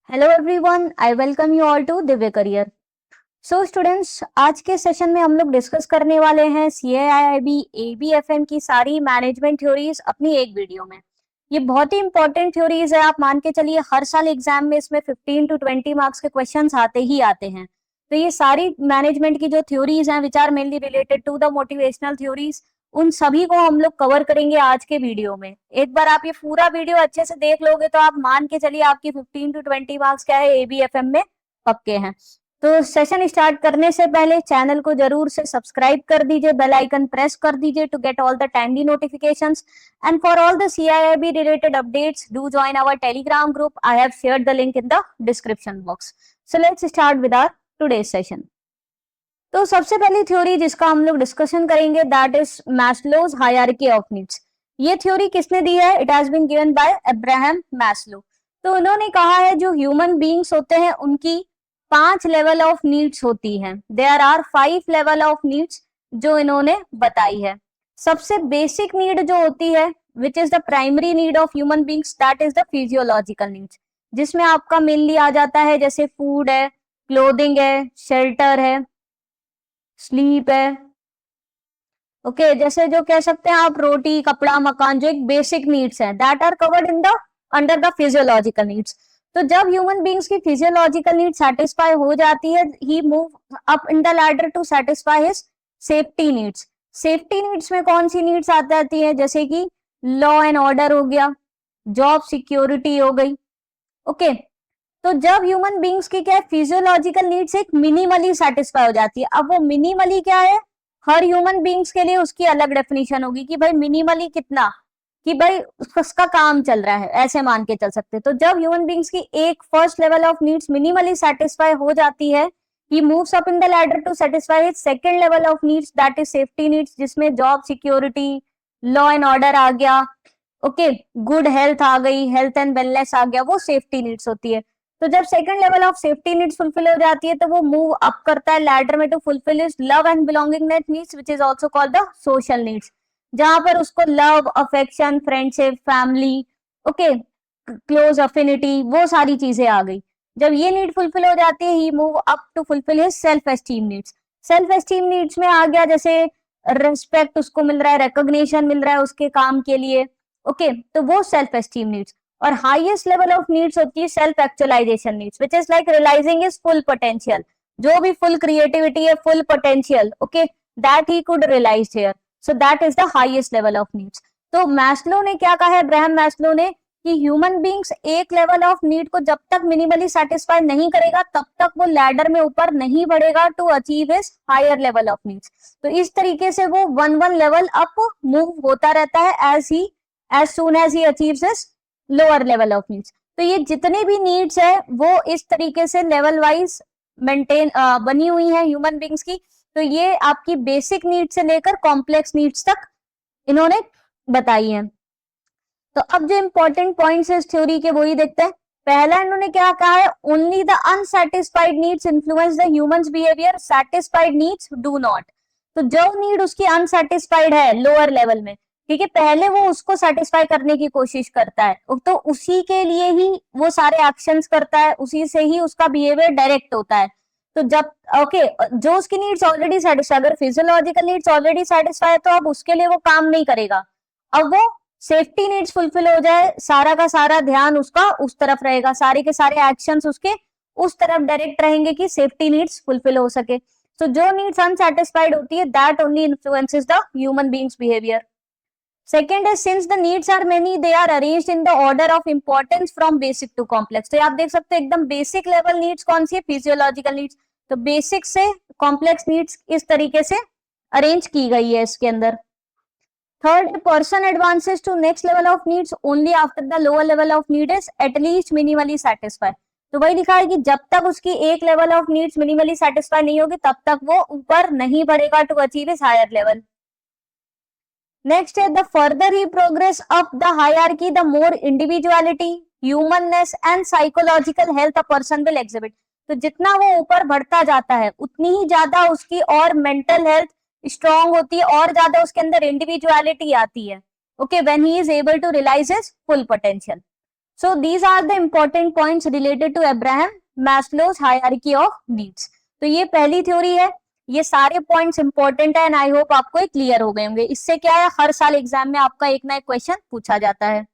Hello everyone, I welcome you all to Divya career. So students, आज के session में हम लोग डिस्कस करने वाले हैं CAIIB ABFM की सारी मैनेजमेंट थ्योरीज अपनी एक वीडियो में। ये बहुत ही इंपॉर्टेंट थ्योरीज है, आप मान के चलिए हर साल एग्जाम में इसमें 15 to 20 मार्क्स के क्वेश्चंस आते ही आते हैं। तो ये सारी मैनेजमेंट की जो थ्योरीज हैं which are mainly related to the motivational theories, उन सभी को हम लोग कवर करेंगे आज के वीडियो में। एक बार आप ये पूरा वीडियो अच्छे से देख लोगे तो आप मान के चलिए आपकी 15 to 20 मार्क्स क्या है ABFM में पक्के हैं। तो सेशन स्टार्ट करने से पहले चैनल को जरूर से सब्सक्राइब कर दीजिए, बेल आइकन प्रेस कर दीजिए to get all the timely notifications and for all the CIIB related updates do join our telegram group. I have shared the link in the description box. So let's start with our today's session. तो सबसे पहली theory जिसका हम लोग discussion करेंगे that is Maslow's hierarchy of needs. ये theory किसने दी है? It has been given by Abraham Maslow. तो उन्होंने कहा है जो ह्यूमन बीइंग्स होते हैं उनकी 5 लेवल ऑफ नीड्स होती हैं। There are 5 level of needs जो इन्होंने बताई है। सबसे बेसिक नीड जो होती है which is the primary need of human beings that is the physiological needs, जिसमें आपका मेनली आ जाता है जैसे फूड है, क्लोथिंग है, शेल्टर है, स्लीप है। ओके जैसे जो कह सकते हैं आप रोटी, कपड़ा, मकान, जो एक बेसिक नीड्स हैं that are covered in the under the physiological needs. तो जब ह्यूमन बीइंग्स की फिजियोलॉजिकल नीड सेटिस्फाई हो जाती है, he move up in the ladder to satisfy his safety needs. Safety needs में कौन सी नीड्स आ जाती है? जैसे कि लॉ एंड ऑर्डर हो गया, जॉब सिक्योरिटी हो गई। ओके तो जब ह्यूमन बीइंग्स की क्या है फिजियोलॉजिकल नीड्स एक मिनिमली सेटिस्फाई हो जाती है। अब वो मिनिमली क्या है, हर ह्यूमन बीइंग्स के लिए उसकी अलग डेफिनेशन होगी कि भाई मिनिमली कितना, कि भाई उसका काम चल रहा है, ऐसे मान के चल सकते हैं। तो जब ह्यूमन बीइंग्स की एक first level of needs minimally satisfy हो जाती है, he moves up in the ladder to satisfy his second level of needs that is safety needs, जिसमें job security, law and order आ गया, ओके गुड हेल्थ आ गई, health and wellness आ गया, वो safety needs होती है। तो जब second level of safety needs fulfil हो जाती है तो वो मूव अप करता है लैडर में to fulfil his love and belongingness needs which is also called the social needs, जहां पर उसको love, affection, friendship, family, okay close affinity, वो सारी चीजें आ गई। जब ये नीड फुलफिल हो जाती है he move up to fulfil his self esteem needs. Self esteem needs में आ गया जैसे रेस्पेक्ट उसको मिल रहा है, रिकॉग्निशन मिल रहा है उसके काम के लिए, ओके तो वो सेल्फ एस्टीम नीड्स। और हाईएस्ट लेवल ऑफ नीड्स होती है self actualisation needs which is like realising his full potential, जो भी फुल क्रिएटिविटी है, full potential, okay that he could realise here. So that is the highest level of needs. तो Maslow ने क्या कहा है, अब्राहम मैस्लो ने, कि ह्यूमन बीइंग्स एक लेवल ऑफ नीड को जब तक मिनिमली सेटिस्फाई नहीं करेगा तब तक वो लैडर में ऊपर नहीं बढ़ेगा to achieve his higher level of needs. तो इस तरीके से वो वन लेवल अप मूव होता रहता है as soon as he achieves his lower level of needs। तो ये जितने भी नीड्स है वो इस तरीके से लेवल वाइज मेंटेन बनी हुई है ह्यूमन बीइंग्स की। तो ये आपकी बेसिक नीड्स से लेकर कॉम्प्लेक्स नीड्स तक इन्होंने बताई है। तो अब जो इंपॉर्टेंट पॉइंट्स है इस थ्योरी के वही देखते हैं। पहला इन्होंने क्या कहा है, only the unsatisfied needs influence the humans behaviour, satisfied needs do not. तो जो नीड उसकी अनसेटिस्फाइड है लोअर लेवल में, ठीक है, पहले वो उसको सेटिस्फाई करने की कोशिश करता है, तो उसी के लिए ही वो सारे एक्शंस करता है, उसी से ही उसका बिहेवियर डायरेक्ट होता है। तो जब ओके जो उसकी नीड्स ऑलरेडी सेटिस्फाई, अगर फिजियोलॉजिकल नीड्स ऑलरेडी सेटिस्फाई है तो अब उसके लिए वो काम नहीं करेगा। अब वो सेफ्टी नीड्स फुलफिल हो जाए, सारा का सारा ध्यान उसका उस तरफ रहेगा, सारे के सारे एक्शंस उसके उस तरफ डायरेक्ट रहेंगे कि सेफ्टी नीड्स फुलफिल हो सके। तो जो नीड्स अनसेटिस्फाइड होती है that only influences the human beings behaviour. Second है since the needs are many they are arranged in the order of importance from basic to complex. तो आप देख सकते हैं एकदम बेसिक लेवल नीड्स कौन सी है, फिजियोलॉजिकल नीड्स। तो बेसिक से कॉम्प्लेक्स नीड्स इस तरीके से अरेंज की गई है इसके अंदर। Third, person advances to next level of needs only after the lower level of need is at least minimally satisfy. तो वही लिखा है कि जब तक उसकी एक level of needs minimally satisfy नहीं होगी तब तक वो ऊपर नहीं बढ़ेगा to achieve is higher level. Next is the further he progress up the hierarchy, the more individuality, humanness and psychological health a person will exhibit। तो जितना वो ऊपर बढ़ता जाता है उतनी ही ज्यादा उसकी और मेंटल हेल्थ स्ट्रॉन्ग होती है और ज्यादा उसके अंदर इंडिविजुअलिटी आती है, okay when he is able to realise his full potential. So these are the important points related to Abraham Maslow's hierarchy of needs. तो ये पहली थ्योरी है, ये सारे पॉइंट्स इंपॉर्टेंट है एंड आई होप आपको क्लियर हो गए होंगे। इससे क्या है, हर साल एग्जाम में आपका एक ना एक क्वेश्चन पूछा जाता है।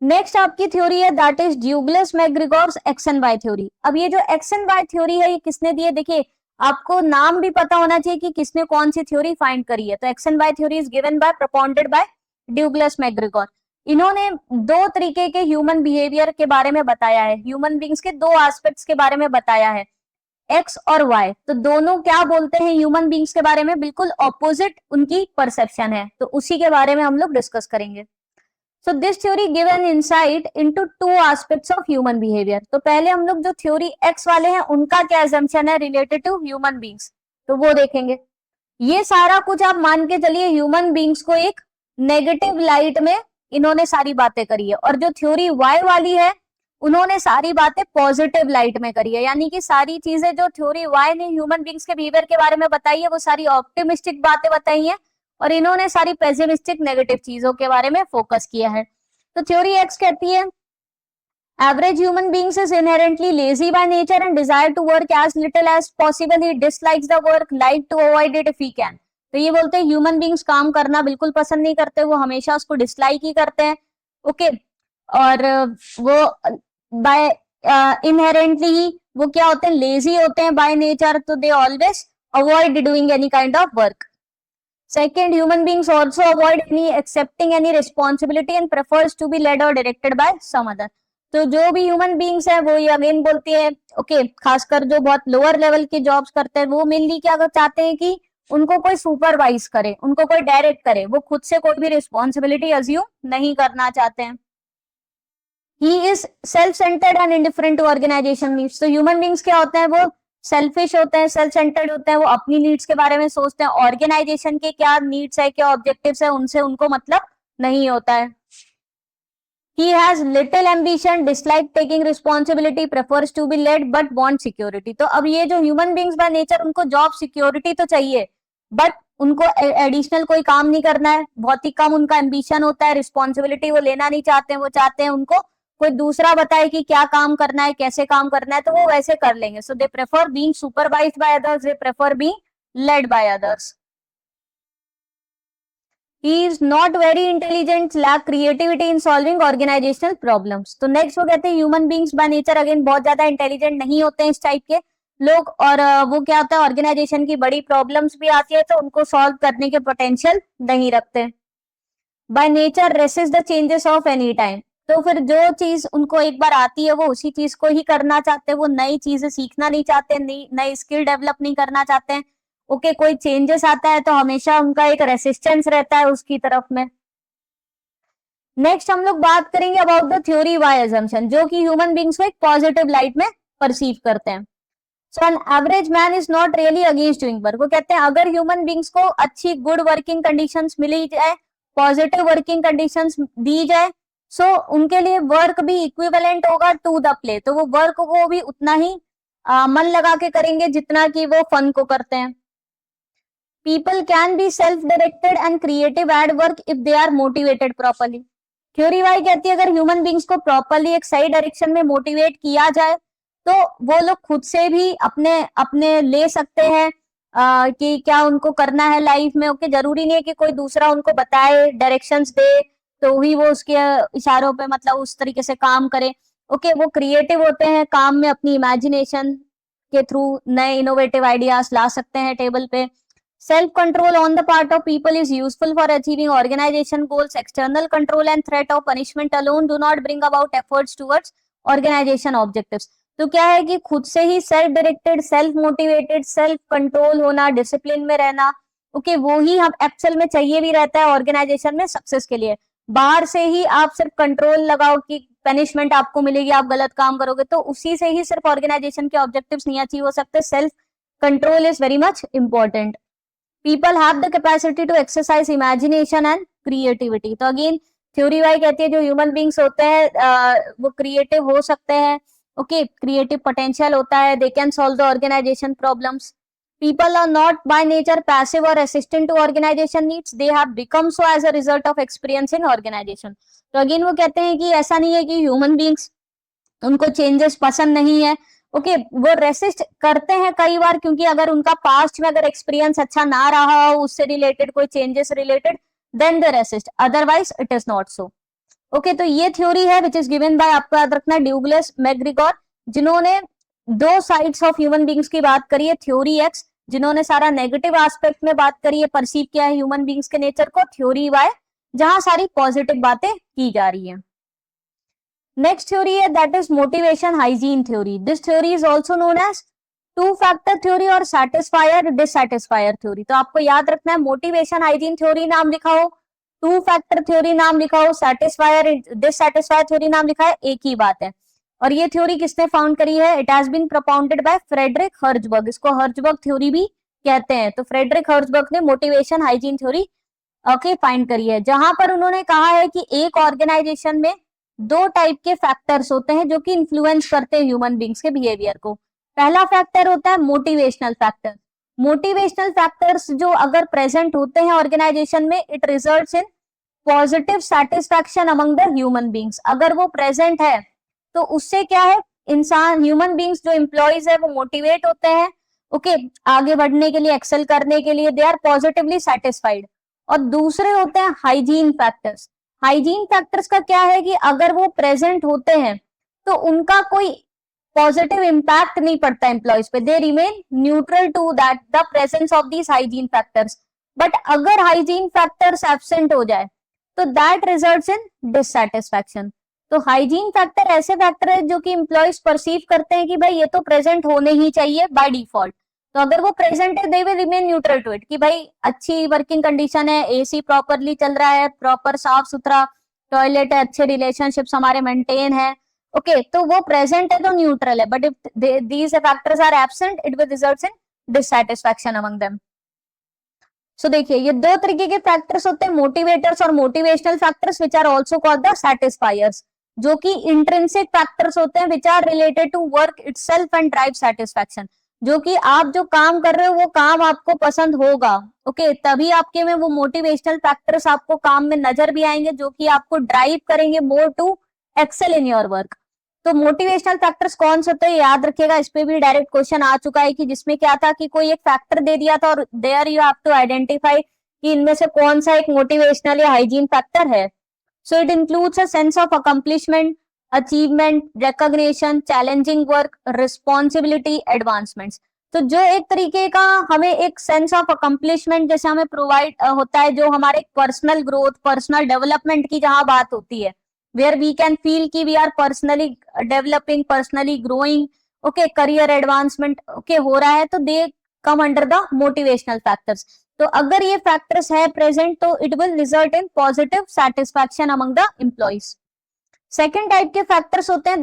नेक्स्ट आपकी थ्योरी है that is Douglas McGregor's X and Y theory. अब ये जो एक्स एंड वाई थ्योरी है ये किसने दी है, देखिए आपको नाम भी पता होना चाहिए कि किसने कौन सी थ्योरी फाइंड करी है। तो X and Y theory is given by propounded by Douglas McGregor. इन्होंने दो तरीके के ह्यूमन बिहेवियर के बारे में बताया है, ह्यूमन बींग्स के दो एस्पेक्ट्स के बारे में बताया है, एक्स और वाई। तो दोनों क्या बोलते हैं ह्यूमन बींग्स के बारे में, बिल्कुल ऑपोजिट उनकी परसेप्शन है, तो उसी के बारे में हम लोग डिस्कस करेंगे। So this theory give an insight into two aspects of human behavior. तो पहले हम लोग जो थ्योरी X वाले हैं उनका क्या assumption है related to human beings, तो वो देखेंगे। ये सारा कुछ आप मान के चलिए ह्यूमन बींग्स को एक नेगेटिव लाइट में इन्होंने सारी बातें करी है, और जो थ्योरी Y वाली है उन्होंने सारी बातें पॉजिटिव लाइट में करी है। यानी कि सारी चीजें जो थ्योरी Y ने ह्यूमन बींग्स के बिहेवियर के बारे में बताई है वो सारी ऑप्टिमिस्टिक बातें बताई हैं, और इन्होंने सारी पेसिमिस्टिक नेगेटिव चीजों के बारे में फोकस किया है। तो थ्योरी एक्स कहती है average human beings is inherently lazy by nature and desire to work as little as possible, he dislikes the work, like to avoid it if he can. तो ये बोलते हैं ह्यूमन बीइंग्स काम करना बिल्कुल पसंद नहीं करते, वो हमेशा उसको डिसलाइक ही करते हैं। ओके और वो बाय इनहेरेंटली ही वो क्या होते हैं, लेजी होते हैं बाय नेचर, तो they always avoid doing any kind of work. Second, human beings also avoid accepting any responsibility and prefers to be led or directed by some other. तो जो भी ह्यूमन बींग्स है वो ये again बोलती है, okay खासकर जो बहुत लोअर लेवल की जॉब्स करते हैं वो मेनली क्या चाहते हैं कि उनको कोई सुपरवाइज करे, उनको कोई डायरेक्ट करे, वो खुद से कोई भी रिस्पॉन्सिबिलिटी अज्यूम नहीं करना चाहते हैं। He is self centred and indifferent to organisation needs. तो ह्यूमन बींग्स क्या होते हैं, वो सेल्फिश होते हैं, सेल्फ सेंटर्ड होते हैं, वो अपनी नीड्स के बारे में सोचते हैं, ऑर्गेनाइजेशन के क्या नीड्स है क्या ऑब्जेक्टिव्स है उनसे उनको मतलब नहीं होता है। He has little ambition, dislike taking responsibility, prefers to be led but want security। तो अब ये जो ह्यूमन बींग्स बाय नेचर उनको जॉब सिक्योरिटी तो चाहिए बट उनको एडिशनल कोई काम नहीं करना है, बहुत ही कम उनका एम्बिशन होता है, रिस्पॉन्सिबिलिटी वो लेना नहीं चाहते हैं, वो चाहते हैं उनको कोई दूसरा बताए कि क्या काम करना है कैसे काम करना है तो वो वैसे कर लेंगे। So they prefer being supervised by others, they prefer being led by others. He is not very intelligent, lack creativity in solving organizational problems। तो नेक्स्ट वो कहते हैं human beings by nature again बहुत ज्यादा इंटेलिजेंट नहीं होते हैं इस टाइप के लोग, और वो क्या होता है ऑर्गेनाइजेशन की बड़ी प्रॉब्लम्स भी आती है तो उनको सॉल्व करने के पोटेंशियल नहीं रखते। By nature resist the changes of any time. तो फिर जो चीज उनको एक बार आती है वो उसी चीज को ही करना चाहते हैं, वो नई चीजें सीखना नहीं चाहते, नई स्किल डेवलप नहीं करना चाहते हैं। ओके कोई चेंजेस आता है तो हमेशा उनका एक रेसिस्टेंस रहता है उसकी तरफ में। नेक्स्ट हम लोग बात करेंगे about the theory Y assumption, जो कि ह्यूमन बींग्स को एक पॉजिटिव लाइट में परसीव करते हैं। So an average man is not really against doing work. वो कहते हैं अगर ह्यूमन बींग्स को अच्छी गुड वर्किंग कंडीशंस मिली जाए, पॉजिटिव वर्किंग कंडीशंस दी जाए, सो उनके लिए वर्क भी इक्विवेलेंट होगा टू द प्ले। तो वो वर्क को भी उतना ही मन लगा के करेंगे जितना कि वो फन को करते हैं। People can be self-directed and creative at work if they are motivated properly। Theory Y कहती है अगर ह्यूमन बींग्स को प्रॉपरली एक सही डायरेक्शन में मोटिवेट किया जाए तो वो लोग खुद से भी अपने अपने ले सकते हैं कि क्या उनको करना है लाइफ में। ओके जरूरी नहीं है कि कोई दूसरा उनको बताए, डायरेक्शंस दे तो ही वो उसके इशारों पे मतलब उस तरीके से काम करे। ओके वो क्रिएटिव होते हैं, काम में अपनी इमेजिनेशन के थ्रू नए इनोवेटिव आइडियाज ला सकते हैं टेबल पे। Self control on the part of people is useful for achieving organization goals. External control and threat of punishment alone do not bring about efforts towards organization objectives। तो क्या है कि खुद से ही self directed, self motivated, self control होना, discipline में रहना, ओके वो ही हम एक्चुअल में चाहिए भी रहता है ऑर्गेनाइजेशन में सक्सेस के लिए। बाहर से ही आप सिर्फ कंट्रोल लगाओ कि पनिशमेंट आपको मिलेगी आप गलत काम करोगे, तो उसी से ही सिर्फ ऑर्गेनाइजेशन के ऑब्जेक्टिव्स नहीं अचीव हो सकते। Self control is very much important. People have the capacity to exercise imagination and creativity। तो अगेन थ्योरी वाई कहती है जो ह्यूमन बींग्स होते हैं वो क्रिएटिव हो सकते हैं, ओके क्रिएटिव पोटेंशियल होता है, they can solve the organisation problems. People are not by nature passive or resistant to organization needs. They have become so as a result of experience in organization. तो again वो कहते हैं कि ऐसा नहीं है कि ह्यूमन बींग्स उनको चेंजेस पसंद नहीं है. ओके वो रेसिस्ट करते हैं कई बार, क्योंकि अगर उनका पास्ट में अगर एक्सपीरियंस अच्छा ना रहा हो उससे रिलेटेड, कोई changes related, then they resist, otherwise it is not so. Okay तो ये थ्योरी है विच इज गिवन बाय, आपको याद रखना, ड्यूगलस मैकग्रिगोर, जिन्होंने दो साइड्स ऑफ ह्यूमन बींग्स की बात करी है. थ्योरी एक्स, जिन्होंने सारा नेगेटिव एस्पेक्ट में बात करी है, परसीव किया है ह्यूमन बींग्स के नेचर को. थ्योरी वाई, जहां सारी पॉजिटिव बातें की जा रही है. नेक्स्ट थ्योरी है that is motivation hygiene theory. This theory is also known as two factor theory और सैटिस्फायर डिससैटिस्फायर थ्योरी. तो आपको याद रखना है, मोटिवेशन हाइजीन थ्योरी नाम लिखा हो, टू फैक्टर थ्योरी नाम लिखा हो, सैटिस्फायर डिससैटिस्फायर थ्योरी नाम लिखा है, एक ही बात है. और ये थ्योरी किसने फाउंड करी है? It has been propounded by Frederick Herzberg. इसको हर्जबर्ग थ्योरी भी कहते हैं. तो फ्रेडरिक हर्जबर्ग ने motivation hygiene theory okay find करी है, जहां पर उन्होंने कहा है कि एक ऑर्गेनाइजेशन में दो टाइप के फैक्टर्स होते हैं जो कि इन्फ्लुएंस करते हैं ह्यूमन बींग्स के बिहेवियर को. पहला फैक्टर होता है मोटिवेशनल फैक्टर. मोटिवेशनल फैक्टर्स जो अगर प्रेजेंट होते हैं ऑर्गेनाइजेशन में, it results in positive satisfaction among the human beings. अगर वो प्रेजेंट है तो उससे क्या है, इंसान ह्यूमन बींग्स जो एम्प्लॉइज है वो मोटिवेट होते हैं ओके आगे बढ़ने के लिए, एक्सेल करने के लिए, दे आर पॉजिटिवली सेटिस्फाइड. और दूसरे होते हैं हाइजीन फैक्टर्स. हाइजीन फैक्टर्स का क्या है कि अगर वो प्रेजेंट होते हैं तो उनका कोई पॉजिटिव इंपैक्ट नहीं पड़ता एम्प्लॉइज पे, they remain neutral to that the presence of these hygiene factors. But अगर हाइजीन फैक्टर्स एब्सेंट हो जाए तो दैट रिजल्ट्स इन डिससैटिस्फैक्शन. तो हाइजीन फैक्टर ऐसे फैक्टर है जो कि एम्प्लॉइज परसीव करते हैं कि भाई ये तो प्रेजेंट होने ही चाहिए बाय डिफॉल्ट. तो अगर वो प्रेजेंट है they will remain neutral to it, कि भाई अच्छी वर्किंग कंडीशन है, एसी प्रॉपरली चल रहा है, प्रॉपर साफ सुथरा टॉयलेट है, अच्छे रिलेशनशिप्स हमारे मेंटेन है, ओके तो वो प्रेजेंट है तो न्यूट्रल है. But if these factors are absent it will result in dissatisfaction among them. So देखिए ये दो तरीके के फैक्टर्स होते हैं, मोटिवेटर्स और motivational factors, which are also called the satisfiers, जो कि इंट्रिंसिक फैक्टर्स होते हैं which are related to work itself and drive satisfaction. जो कि आप जो काम कर रहे हो वो काम आपको पसंद होगा ओके तभी आपके में वो मोटिवेशनल फैक्टर्स आपको काम में नजर भी आएंगे, जो कि आपको ड्राइव करेंगे more to excel in your work. तो मोटिवेशनल फैक्टर्स कौन से होते हैं याद रखिएगा, इस पे भी डायरेक्ट क्वेश्चन आ चुका है कि जिसमें क्या था कि कोई एक फैक्टर दे दिया था और there you have to identify कि इनमें से कौन सा एक मोटिवेशनल या हाइजीन फैक्टर है. So it includes a sense of accomplishment, achievement, recognition, challenging work, responsibility, advancements. तो जो एक तरीके का हमें एक सेंस ऑफ अकम्प्लिशमेंट जैसे हमें प्रोवाइड होता है, जो हमारे पर्सनल ग्रोथ, पर्सनल डेवलपमेंट की जहां बात होती है, where we can feel कि we are personally developing, personally growing, okay, career advancement, okay हो रहा है, तो they come under the motivational factors. तो अगर ये factors है present तो it will result in positive satisfaction among the employees. Second type के factors होते हैं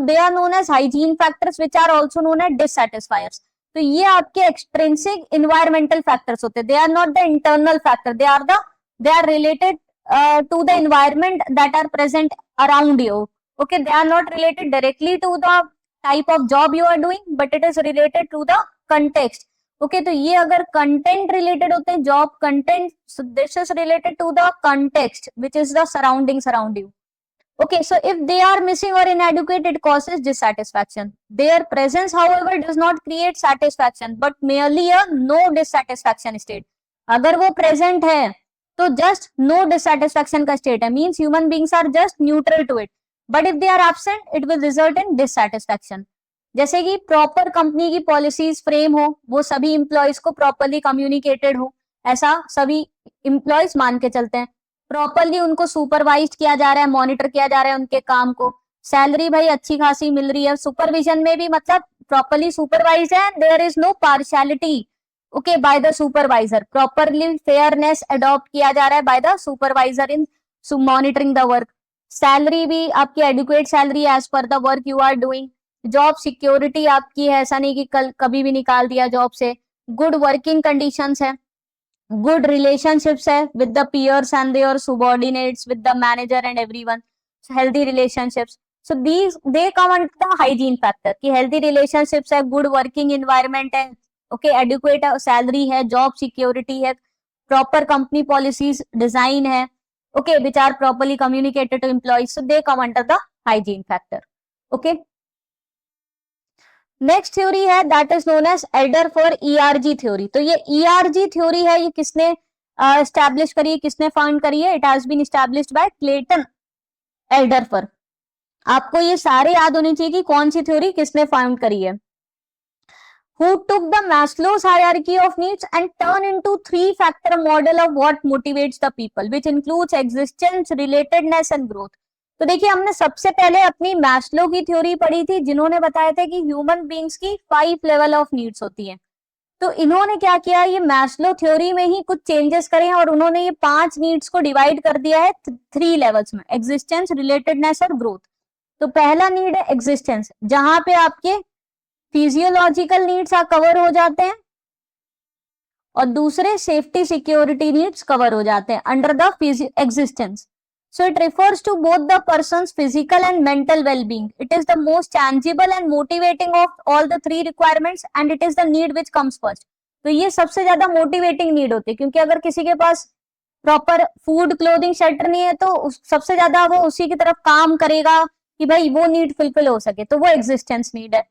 they are known as hygiene factors which are also known as dissatisfiers. तो ये आपके extrinsic environmental factors होते हैं, they are not the internal factor, they are related to the environment that are present around you. Okay, they are not related directly to the type of job you are doing, but it is related to the context. Okay, तो ये अगर content related होते हैं, job content, so this is related to the context which is the surroundings around you. Okay, so if they are missing or inadequate, it causes dissatisfaction. Their presence, however, does not create satisfaction, but merely a no dissatisfaction state. अगर वो present है तो just no dissatisfaction का state है, means human beings are just neutral to it. But if they are absent, it will result in dissatisfaction. जैसे कि proper company की policies frame हो, वो सभी इंप्लॉइज को प्रॉपरली कम्युनिकेटेड हो, ऐसा सभी इंप्लॉइज मान के चलते हैं, प्रॉपरली उनको सुपरवाइज किया जा रहा है, मॉनिटर किया जा रहा है उनके काम को, सैलरी भाई अच्छी खासी मिल रही है, सुपरविजन में भी मतलब प्रॉपरली सुपरवाइज है, there is no partiality okay by the supervisor, properly fairness adopt किया जा रहा है by the supervisor in monitoring the work, salary भी आपकी adequate salary as per the work you are doing, job security आपकी है, ऐसा नहीं कि कल कभी भी निकाल दिया जॉब से, गुड वर्किंग कंडीशंस है, good relationships है with the peers and their subordinates, with the manager and everyone, so healthy relationships, so these they come under the hygiene factor कि healthy relationships है, good working environment है, okay, adequate salary है, job security है, proper company policies design है, okay, which are properly communicated to employees, so they come under the hygiene factor. Okay, next theory है that is known as Alderfer ERG theory. तो ये ERG theory है, ये किसने establish करी है, किसने फाउंड करी है? It has been established by Clayton Alderfer. आपको ये सारे याद होने चाहिए कि कौन सी थ्योरी किसने फाउंड करी है. Who took the Maslow's hierarchy of needs and turned into three-factor model of what motivates the people, which includes existence, relatedness and growth. तो देखिए, हमने सबसे पहले अपनी मैस्लो की थ्योरी पढ़ी थी, जिन्होंने बताया था कि ह्यूमन बींग्स की 5 लेवल ऑफ नीड्स होती हैं. तो इन्होंने क्या किया, ये मैस्लो थ्योरी में ही कुछ चेंजेस करे हैं और उन्होंने ये 5 नीड्स को डिवाइड कर दिया है 3 लेवल्स में, एग्जिस्टेंस, रिलेटेडनेस और ग्रोथ. तो पहला नीड है एग्जिस्टेंस, जहां पे आपके फिजियोलॉजिकल नीड्स कवर हो जाते हैं और दूसरे सेफ्टी सिक्योरिटी नीड्स कवर हो जाते हैं under the existence. So it refers to both the person's physical and mental wellbeing. It is the most tangible and motivating of all the 3 requirements and it is the need which comes first. तो ये सबसे ज्यादा motivating need होती है, क्योंकि अगर किसी के पास प्रॉपर फूड, क्लोथिंग, शेल्टर नहीं है तो सबसे ज्यादा वो उसी की तरफ काम करेगा कि भाई वो नीड फुलफिल हो सके, तो वो एग्जिस्टेंस नीड है.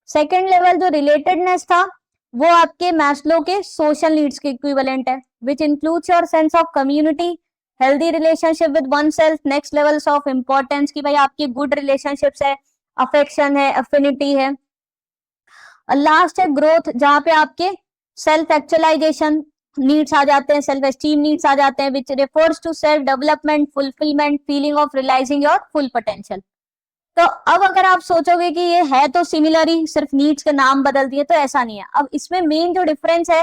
सेकेंड लेवल जो रिलेटेडनेस था, वो आपके मैस्लो के सोशल नीड्स के इक्विवेलेंट है, which includes your sense of community, healthy relationship with one self, next levels of importance की भाई आपकी गुड रिलेशनशिप्स है, अफेक्शन है, अफिनिटी है. लास्ट है ग्रोथ, जहां पे आपके सेल्फ एक्चुअलाइजेशन नीड्स आ जाते हैं, सेल्फ एस्टीम नीड्स आ जाते हैं, which refers to self development, fulfilment, feeling of realising your full potential. तो अब अगर आप सोचोगे कि ये है तो सिमिलर ही, सिर्फ नीड्स के नाम बदल दिए, तो ऐसा नहीं है. अब इसमें मेन जो डिफरेंस है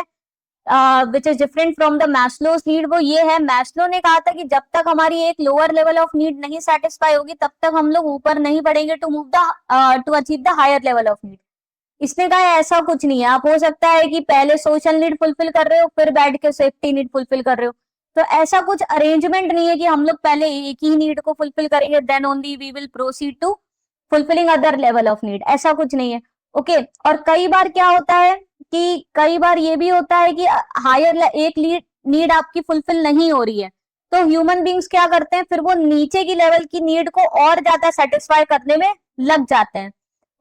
which is different from the Maslow's need, वो ये है, मैस्लो ने कहा था कि जब तक हमारी एक लोअर लेवल ऑफ नीड नहीं सेटिस्फाई होगी तब तक हम लोग ऊपर नहीं बढ़ेंगे to move the to achieve the higher level of need. इसने कहा ऐसा कुछ नहीं है, आप हो सकता है कि पहले सोशल नीड फुलफिल कर रहे हो, फिर बैठ के सेफ्टी नीड फुलफिल कर रहे हो. तो ऐसा कुछ अरेंजमेंट नहीं है कि हम लोग पहले एक ही नीड को फुलफिल करेंगे then only we will proceed to fulfilling other level of need, ऐसा कुछ नहीं है. ओके, और कई बार क्या होता है कि कई बार ये भी होता है कि हायर एक नीड आपकी फुलफिल नहीं हो रही है, तो ह्यूमन बींग्स क्या करते हैं, फिर वो नीचे की लेवल की नीड को और ज्यादा सेटिस्फाई करने में लग जाते हैं.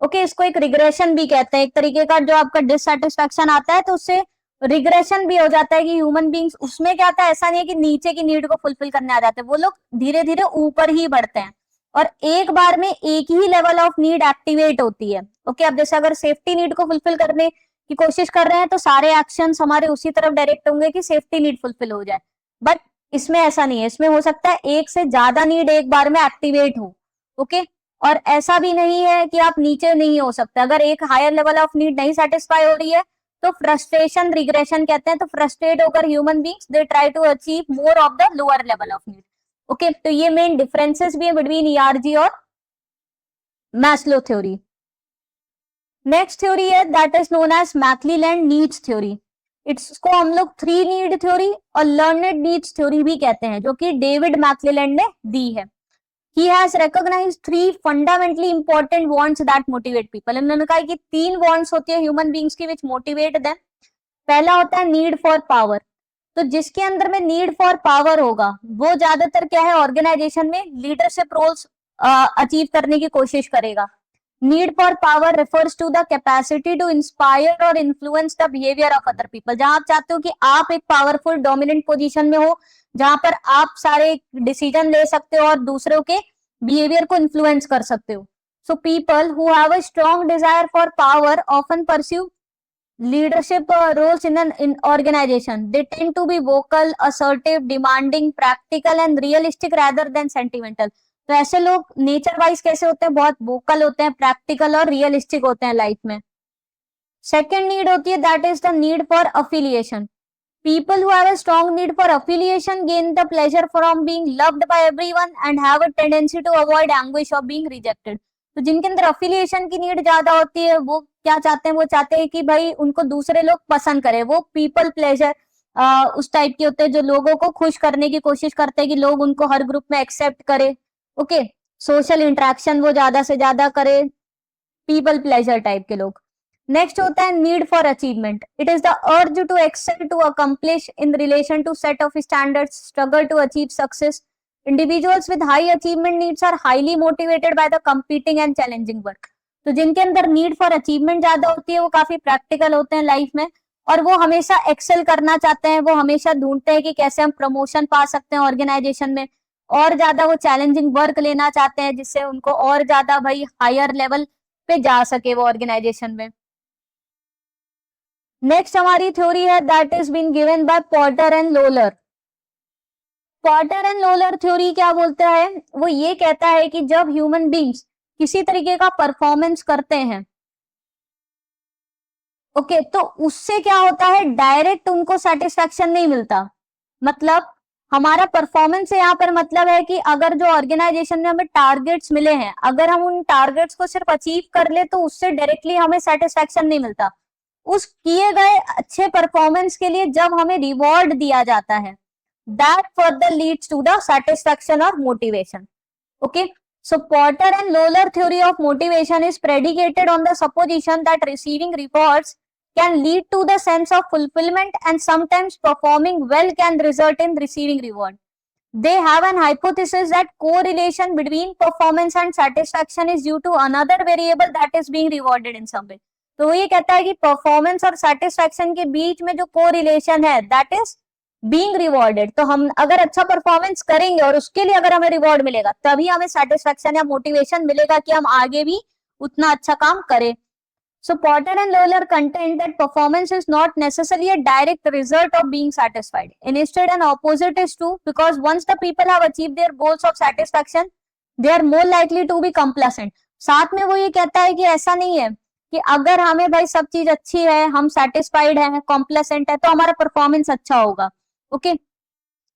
ओके, इसको एक रिग्रेशन भी कहते हैं, एक तरीके का जो आपका डिससेटिस्फैक्शन आता है तो उससे रिग्रेशन भी हो जाता है कि ह्यूमन बींग्स, उसमें क्या आता है, ऐसा नहीं है कि नीचे की नीड को फुलफिल करने आ जाते हैं, वो लोग धीरे धीरे ऊपर ही बढ़ते हैं और एक बार में एक ही लेवल ऑफ नीड एक्टिवेट होती है. ओके, अब जैसे अगर सेफ्टी नीड को फुलफिल करने की कोशिश कर रहे हैं तो सारे एक्शंस हमारे उसी तरफ डायरेक्ट होंगे कि सेफ्टी नीड फुलफिल हो जाए, बट इसमें ऐसा नहीं है, इसमें हो सकता है एक से ज्यादा नीड एक बार में एक्टिवेट हो. ओके, और ऐसा भी नहीं है कि आप नीचे नहीं हो सकते, अगर एक हायर लेवल ऑफ नीड नहीं सेटिस्फाई हो रही है तो फ्रस्ट्रेशन, रिग्रेशन कहते हैं, तो फ्रस्ट्रेट होकर human beings they try to achieve more of the lower level of need. Okay, तो ये मेन डिफरेंसेस भी है बिटवीन ईआरजी और मैस्लो थ्योरी. नेक्स्ट थ्योरी है that is known as McClelland needs theory. इसको हम लोग 3 नीड थ्योरी और लर्नेड नीड्स थ्योरी भी कहते हैं, जो कि डेविड मैक्लीलैंड ने दी है. He has recognized 3 fundamentally important wants that motivate people. इन्होंने कहा कि 3 wants होती है ह्यूमन बींग्स की which motivate them. पहला होता है नीड फॉर पावर. तो जिसके अंदर में नीड फॉर पावर होगा वो ज्यादातर क्या है, ऑर्गेनाइजेशन में लीडरशिप रोल्स अचीव करने की कोशिश करेगा. Need for power refers to the capacity to inspire और influence the behaviour of other people. जहां आप चाहते हो कि आप एक पावरफुल डोमिनेंट पोजीशन में हो, जहां पर आप सारे डिसीजन ले सकते हो और दूसरों के बिहेवियर को इन्फ्लुएंस कर सकते हो. So people who have a strong desire for power often pursue leadership roles in an organization. They tend to be vocal, assertive, demanding, practical and realistic rather than sentimental. तो ऐसे लोग nature wise कैसे होते हैं, बहुत vocal होते हैं, practical और रियलिस्टिक होते हैं लाइफ में. सेकेंड नीड होती है that is the need for affiliation. People who have a strong need for affiliation gain the pleasure from being loved by everyone and have a tendency to avoid anguish of being rejected. तो जिनके अंदर affiliation की need ज्यादा होती है वो क्या चाहते हैं, वो चाहते हैं कि भाई उनको दूसरे लोग पसंद करें, वो पीपल प्लेजर उस टाइप के होते हैं जो लोगों को खुश करने की कोशिश करते हैं कि लोग उनको हर ग्रुप में एक्सेप्ट करे. ओके, सोशल इंटरेक्शन वो ज्यादा से ज्यादा करे, पीपल प्लेजर टाइप के लोग. नेक्स्ट होता है need for achievement. It is the urge to excel, to accomplish in relation to set of standards, struggle to achieve success. Individuals with high achievement needs are highly motivated by the competing and challenging work. तो जिनके अंदर need for achievement ज्यादा होती है वो काफी practical होते हैं लाइफ में, और वो हमेशा एक्सेल करना चाहते हैं. वो हमेशा ढूंढते हैं कि कैसे हम प्रमोशन पा सकते हैं ऑर्गेनाइजेशन में, और ज्यादा वो चैलेंजिंग वर्क लेना चाहते हैं जिससे उनको और ज्यादा भाई हायर लेवल पे जा सके वो ऑर्गेनाइजेशन में. नेक्स्ट हमारी थ्योरी है that is been given by Porter and Lawler. Porter and Lawler theory क्या बोलता है? वो ये कहता है कि जब ह्यूमन बींग्स किसी तरीके का परफॉर्मेंस करते हैं, ओके, तो उससे क्या होता है, डायरेक्ट उनको सेटिस्फैक्शन नहीं मिलता. मतलब हमारा परफॉर्मेंस से यहाँ पर मतलब है कि अगर जो ऑर्गेनाइजेशन में हमें टारगेट्स मिले हैं, अगर हम उन टारगेट्स को सिर्फ अचीव कर ले तो उससे डायरेक्टली हमें सेटिस्फैक्शन नहीं मिलता. उस किए गए अच्छे परफॉर्मेंस के लिए जब हमें रिवॉर्ड दिया जाता है, that further leads to the satisfaction और motivation. Okay, so Porter and Lawler theory of motivation is predicated on the supposition that receiving rewards can lead to the sense of fulfillment, and sometimes performing well can result in receiving reward. They have an hypothesis that correlation between performance and satisfaction is due to another variable that is being rewarded in some way. तो ये कहता है कि performance और satisfaction के बीच में जो correlation है दैट इज बीइंग रिवॉर्डेड. तो हम अगर अच्छा परफॉर्मेंस करेंगे और उसके लिए अगर हमें रिवॉर्ड मिलेगा तभी हमें सेटिस्फैक्शन या मोटिवेशन मिलेगा कि हम आगे भी उतना अच्छा काम करें. So Porter and Lawler contend that performance is not necessarily a direct result of being satisfied. Instead, an opposite is true, because once the people have achieved their goals of satisfaction, they are more likely to be complacent. साथ में वो ये कहता है कि ऐसा नहीं है कि अगर हमें भाई सब चीज अच्छी है, हम सेटिस्फाइड है, कॉम्प्लेसेंट है, तो हमारा परफॉर्मेंस अच्छा होगा. ओके,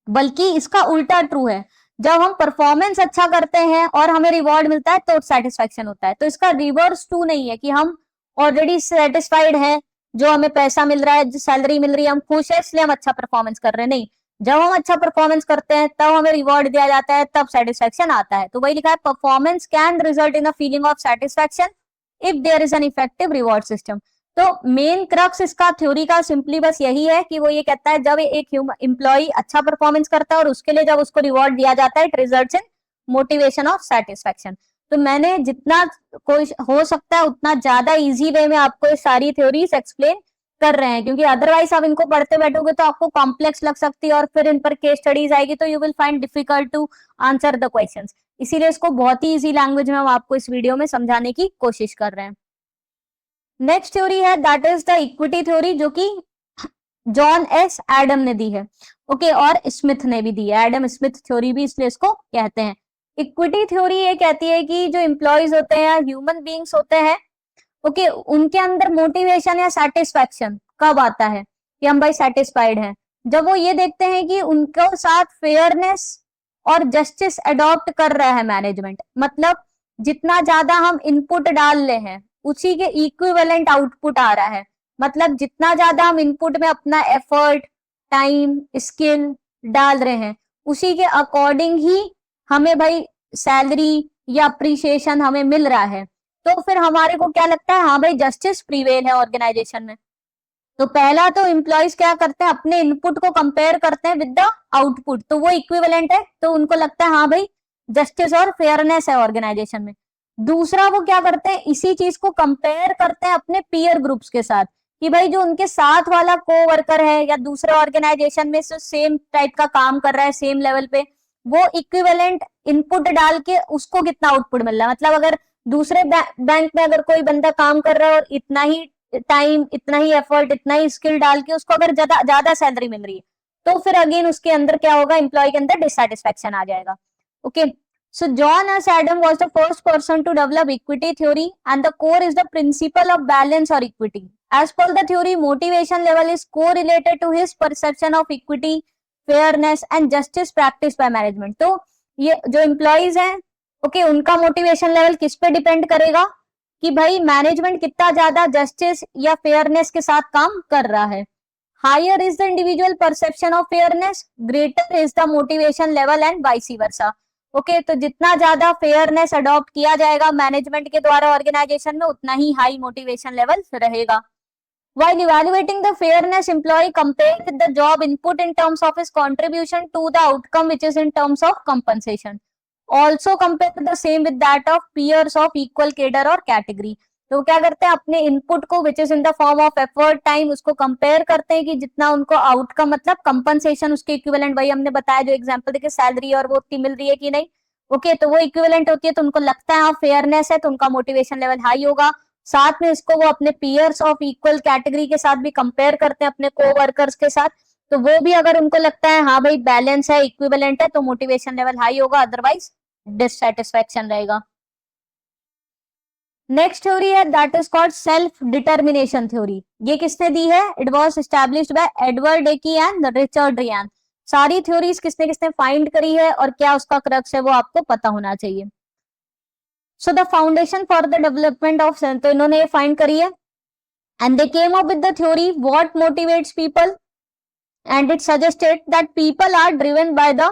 बल्कि इसका उल्टा ट्रू है. जब हम परफॉर्मेंस अच्छा करते हैं और हमें रिवॉर्ड मिलता है तो सेटिस्फैक्शन होता है. तो इसका रिवर्स ट्रू नहीं है कि हम ऑलरेडी सेटिस्फाइड है, जो हमें पैसा मिल रहा है, सैलरी मिल रही है, हम खुश है इसलिए हम अच्छा परफॉर्मेंस कर रहे हैं. नहीं, जब हम अच्छा परफॉर्मेंस करते हैं तब हमें रिवॉर्ड दिया जाता है, तब सेटिस्फैक्शन आता है. तो वही लिखा है, performance can result in a feeling of satisfaction if there is an effective reward system. तो मेन क्रक्स इसका थ्योरी का सिंपली बस यही है कि वो ये कहता है जब एक एम्प्लॉय अच्छा परफॉर्मेंस करता है और उसके लिए जब उसको रिवॉर्ड दिया जाता है, it results in motivation of satisfaction. तो मैंने जितना कोई हो सकता है उतना ज्यादा इजी वे में आपको ये सारी थ्योरीज एक्सप्लेन कर रहे हैं, क्योंकि अदरवाइज आप इनको पढ़ते बैठोगे तो आपको कॉम्प्लेक्स लग सकती है और फिर इन पर केस स्टडीज आएगी तो you will find difficult to answer the questions. इसीलिए इसको बहुत ही इजी लैंग्वेज में हम आपको इस वीडियो में समझाने की कोशिश कर रहे हैं. नेक्स्ट थ्योरी है that is the equity theory, जो कि जॉन एस एडम ने दी है. ओके, और स्मिथ ने भी दी है. एडम स्मिथ थ्योरी भी इसलिए इसको कहते हैं. इक्विटी थ्योरी ये कहती है कि जो एम्प्लॉयज होते हैं या ह्यूमन बीइंग्स होते हैं, ओके, उनके अंदर मोटिवेशन या सेटिस्फैक्शन कब आता है कि हम भाई सेटिस्फाइड हैं, जब वो ये देखते हैं कि उनको साथ फेयरनेस और जस्टिस अडॉप्ट कर रहा है मैनेजमेंट. मतलब जितना ज्यादा हम इनपुट डाल रहे हैं उसी के इक्विवेलेंट आउटपुट आ रहा है. मतलब जितना ज्यादा हम इनपुट में अपना एफर्ट, टाइम, स्किल डाल रहे हैं उसी के अकॉर्डिंग ही हमें भाई सैलरी या अप्रिसिएशन हमें मिल रहा है. तो फिर हमारे को क्या लगता है, हाँ भाई जस्टिस प्रिवेल है ऑर्गेनाइजेशन में. तो पहला तो एम्प्लॉयज क्या करते हैं, अपने इनपुट को कंपेयर करते हैं विद द आउटपुट, तो वो इक्विवेलेंट है, तो उनको लगता है हाँ भाई जस्टिस और फेयरनेस है ऑर्गेनाइजेशन में. दूसरा वो क्या करते हैं, इसी चीज को कंपेयर करते हैं अपने पीयर ग्रुप्स के साथ कि भाई जो उनके साथ वाला को वर्कर है या दूसरे ऑर्गेनाइजेशन में सेम टाइप का काम कर रहा है सेम लेवल पे, वो इक्विवेलेंट इनपुट डाल के उसको कितना आउटपुट मिल रहा है. मतलब अगर दूसरे बैंक में अगर कोई बंदा काम कर रहा है और इतना ही टाइम, इतना ही एफर्ट, इतना ही स्किल डाल के उसको अगर ज्यादा सैलरी मिल रही है तो फिर अगेन उसके अंदर क्या होगा, एम्प्लॉय के अंदर डिससैटिस्फैक्शन आ जाएगा. Okay, so John S. Adam was the first person to develop equity theory, and the core is the principle of balance or equity. As per the theory, motivation level is correlated to his perception of equity, fairness and justice practiced by management. तो ये जो employees हैं, okay, उनका motivation level किस पे depend करेगा कि भाई मैनेजमेंट कितना ज्यादा जस्टिस या फेयरनेस के साथ काम कर रहा है. Higher is the individual perception of fairness, greater is the motivation level and vice versa. Okay तो जितना ज्यादा फेयरनेस अडॉप्ट किया जाएगा मैनेजमेंट के द्वारा ऑर्गेनाइजेशन में, उतना ही हाई मोटिवेशन लेवल रहेगा. While evaluating the fairness, employee compared with the job input in terms of his contribution to the outcome, which is in terms of compensation. Also compare the same with that of peers of equal cadre or category. तो क्या करते हैं, अपने input को which is in the form of effort time, उसको compare करते हैं कि जितना उनको आउटकम मतलब कंपनसेशन उसके इक्विवेलेंट, वही हमने बताया जो एग्जांपल देखिए सैलरी और वो उतनी मिल रही है कि नहीं. ओके तो वो इक्विवेलेंट होती है तो उनको लगता है हाँ फेयरनेस है, तो उनका मोटिवेशन लेवल हाई होगा. साथ में इसको वो अपने पीयर्स ऑफ इक्वल कैटेगरी के साथ भी कंपेयर करते हैं, अपने को वर्कर्स के साथ, तो वो भी अगर उनको लगता है हाँ भाई बैलेंस है, इक्विवेलेंट है, तो मोटिवेशन लेवल हाई होगा, अदरवाइज डिससैटिस्फैक्शन रहेगा. नेक्स्ट थ्योरी है that is called self determination theory. ये किसने दी है? It was established by Edward Deci and Richard Ryan. सारी थ्योरीज किसने किसने फाइंड करी है और क्या उसका क्रक्स है वो आपको पता होना चाहिए. So the foundation for the development of self, तो इन्होंने ये फाइंड करी है and they came up with the theory what motivates people and it suggested that people are driven by the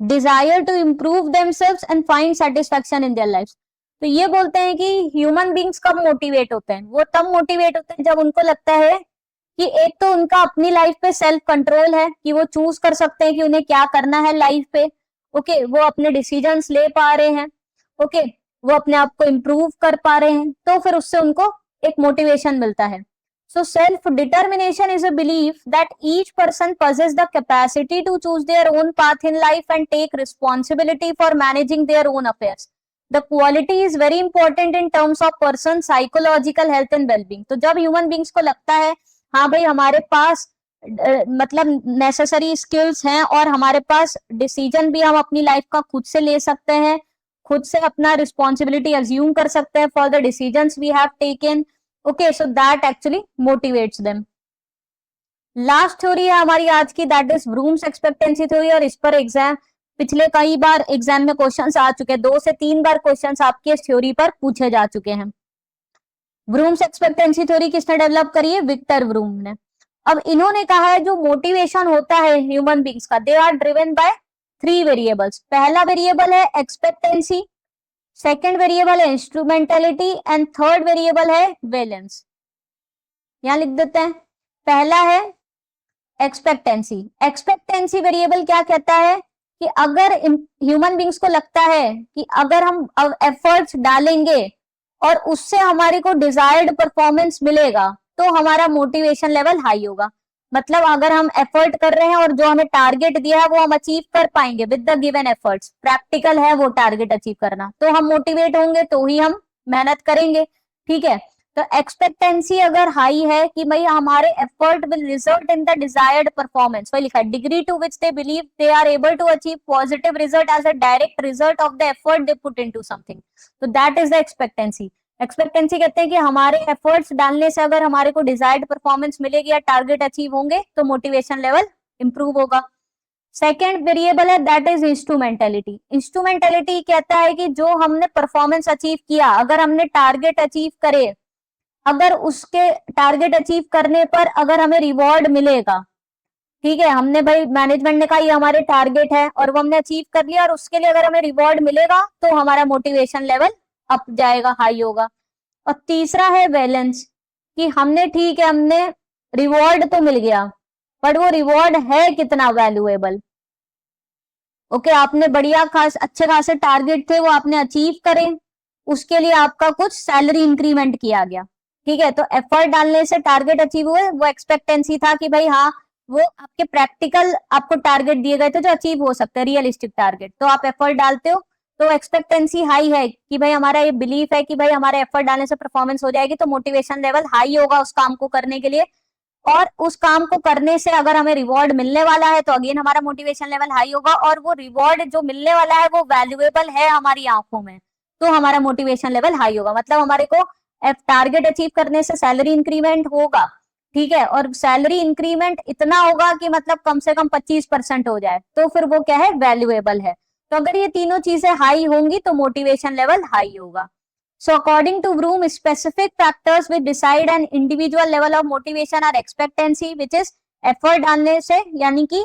desire to improve themselves and find satisfaction in their lives. तो ये बोलते हैं कि ह्यूमन बींग्स कब motivate होते हैं? वो तब मोटिवेट होते हैं जब उनको लगता है कि एक तो उनका अपनी लाइफ पे सेल्फ कंट्रोल है, कि वो चूज कर सकते हैं कि उन्हें क्या करना है लाइफ पे. ओके वो अपने डिसीजंस ले पा रहे हैं. ओके वो अपने आप को इम्प्रूव कर पा रहे हैं, तो फिर उससे उनको एक मोटिवेशन मिलता है. So self-determination is a belief that each person possesses the capacity to choose their own path in life and take responsibility for managing their own affairs. The quality is very important in terms of person's psychological health and well-being. तो जब human beings को लगता है हाँ भाई हमारे पास मतलब necessary skills हैं और हमारे पास डिसीजन भी हम अपनी लाइफ का खुद से ले सकते हैं, खुद से अपना रिस्पॉन्सिबिलिटी अज्यूम कर सकते हैं for the decisions we have taken. Okay so that actually motivates them. Last theory है हमारी आज की, that is Vroom's expectancy theory. और इस पर एग्जाम पिछले कई बार एग्जाम में क्वेश्चंस आ चुके हैं, 2 से 3 बार क्वेश्चंस आपके इस थ्योरी पर पूछे जा चुके हैं. ब्रूम्स एक्सपेक्टेंसी थ्योरी किसने डेवलप करी है? विक्टर ब्रूम ने. अब इन्होंने कहा है जो मोटिवेशन होता है ह्यूमन बींग्स का, they are driven by 3 variables. पहला वेरिएबल है एक्सपेक्टेंसी, सेकेंड वेरिएबल है इंस्ट्रूमेंटेलिटी एंड थर्ड वेरिएबल है वैलेंस. यहां लिख देते हैं. पहला है एक्सपेक्टेंसी. एक्सपेक्टेंसी वेरिएबल क्या कहता है कि अगर ह्यूमन बींग्स को लगता है कि अगर हम एफर्ट्स डालेंगे और उससे हमारे को डिजायर्ड परफॉर्मेंस मिलेगा तो हमारा मोटिवेशन लेवल हाई होगा. मतलब अगर हम एफर्ट कर रहे हैं और जो हमें टारगेट दिया है वो हम अचीव कर पाएंगे with the given efforts, practical है वो टारगेट अचीव करना, तो हम मोटिवेट होंगे, तो ही हम मेहनत करेंगे. ठीक है तो एक्सपेक्टेंसी अगर हाई है कि भाई हमारे effort will result in the desired performance, वही लिखा है degree to which they believe they are able to achieve positive result as a direct result of the effort they put into something, तो that is the expectancy. Expectancy कहते हैं कि हमारे efforts डालने से अगर हमारे को डिजायर्ड परफॉर्मेंस मिलेगी या टारगेट अचीव होंगे तो मोटिवेशन लेवल इंप्रूव होगा. सेकेंड वेरिएबल है दैट इज इंस्ट्रूमेंटेलिटी. इंस्ट्रूमेंटेलिटी कहता है कि जो हमने परफॉर्मेंस अचीव किया, अगर हमने टारगेट अचीव करे, अगर उसके टारगेट अचीव करने पर अगर हमें रिवॉर्ड मिलेगा, ठीक है हमने भाई मैनेजमेंट ने कहा ये हमारे टारगेट है और वो हमने अचीव कर लिया और उसके लिए अगर हमें रिवॉर्ड मिलेगा तो हमारा मोटिवेशन लेवल अप जाएगा, हाई होगा. और तीसरा है बैलेंस, कि हमने ठीक है हमने रिवॉर्ड तो मिल गया बट वो रिवॉर्ड है कितना वैल्यूएबल. ओके आपने बढ़िया अच्छे खासे टारगेट थे वो आपने अचीव करे, उसके लिए आपका कुछ सैलरी इंक्रीमेंट किया गया. ठीक है तो एफर्ट डालने से टारगेट अचीव हुए, वो एक्सपेक्टेंसी था कि भाई हाँ वो आपके प्रैक्टिकल आपको टारगेट दिए गए थे जो अचीव हो सकते हैं, रियलिस्टिक टारगेट, तो आप एफर्ट डालते हो तो एक्सपेक्टेंसी हाई है कि भाई हमारा ये बिलीफ है कि भाई हमारे एफर्ट डालने से परफॉर्मेंस हो जाएगी, तो मोटिवेशन लेवल हाई होगा उस काम को करने के लिए. और उस काम को करने से अगर हमें रिवॉर्ड मिलने वाला है तो अगेन हमारा मोटिवेशन लेवल हाई होगा, और वो रिवॉर्ड जो मिलने वाला है वो वैल्यूएबल है हमारी आंखों में, तो हमारा मोटिवेशन लेवल हाई होगा. मतलब हमारे को टारगेट अचीव करने से सैलरी इंक्रीमेंट होगा, ठीक है, और सैलरी इंक्रीमेंट इतना होगा कि मतलब कम से कम 25% हो जाए, तो फिर वो क्या है वैल्यूएबल है. तो अगर ये तीनों चीजें हाई होंगी तो मोटिवेशन लेवल हाई होगा. So according to Broom, specific factors which decide an individual level of motivation are expectancy, which is effort डालने से, यानी कि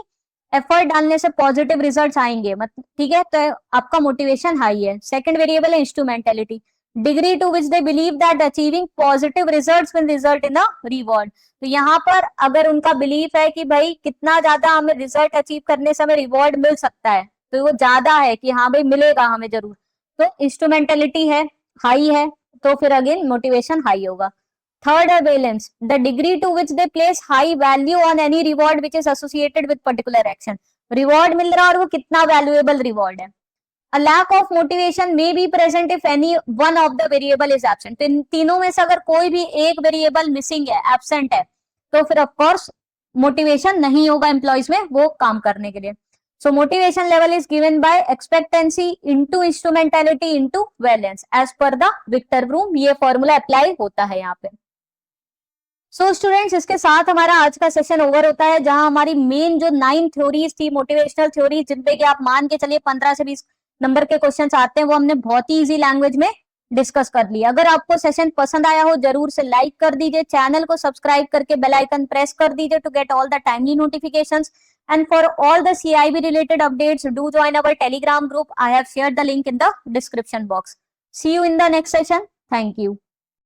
एफर्ट डालने से पॉजिटिव रिजल्ट्स आएंगे, मतलब ठीक है, तो आपका मोटिवेशन हाई है। सेकंड वेरिएबल है instrumentality, degree to which they believe that achieving positive results will result in a reward. तो यहाँ पर अगर उनका बिलीफ है कि भाई कितना ज्यादा हमें रिजल्ट अचीव करने से हमें रिवॉर्ड मिल सकता है, तो वो ज्यादा है कि हाँ भाई मिलेगा हमें जरूर, तो इंस्ट्रूमेंटेलिटी है, हाई है, तो फिर अगेन मोटिवेशन हाई होगा। थर्ड है valence, the degree to which they place high value on any reward which is associated with particular action. Reward मिल रहा है और वो कितना वैल्यूएबल रिवॉर्ड है। A lack of motivation may be present if any one of the variable is absent। तो इन तीनों में से अगर कोई भी एक वेरिएबल मिसिंग है, एब्सेंट है, तो फिर ऑफ कोर्स मोटिवेशन नहीं होगा एम्प्लॉइज में वो काम करने के लिए। So motivation level is given by expectancy into instrumentality into valence as per the Victor Vroom. ये फॉर्मूला अप्लाई होता है यहाँ पे। सो स्टूडेंट्स, इसके साथ हमारा आज का सेशन ओवर होता है, जहां हमारी मेन जो 9 थ्योरीज थी, मोटिवेशनल थ्योरीज, जिनपे कि आप मान के चलिए 15 से 20 नंबर के क्वेश्चंस आते हैं, वो हमने बहुत ही इजी लैंग्वेज में डिस्कस कर लिया। अगर आपको सेशन पसंद आया हो जरूर से लाइक कर दीजिए, चैनल को सब्सक्राइब करके बेल आइकन प्रेस कर दीजिए to get all the timely notifications, and for all the CIB related updates do join our telegram group. I have shared the link in the description box. See you in the next session. Thank you.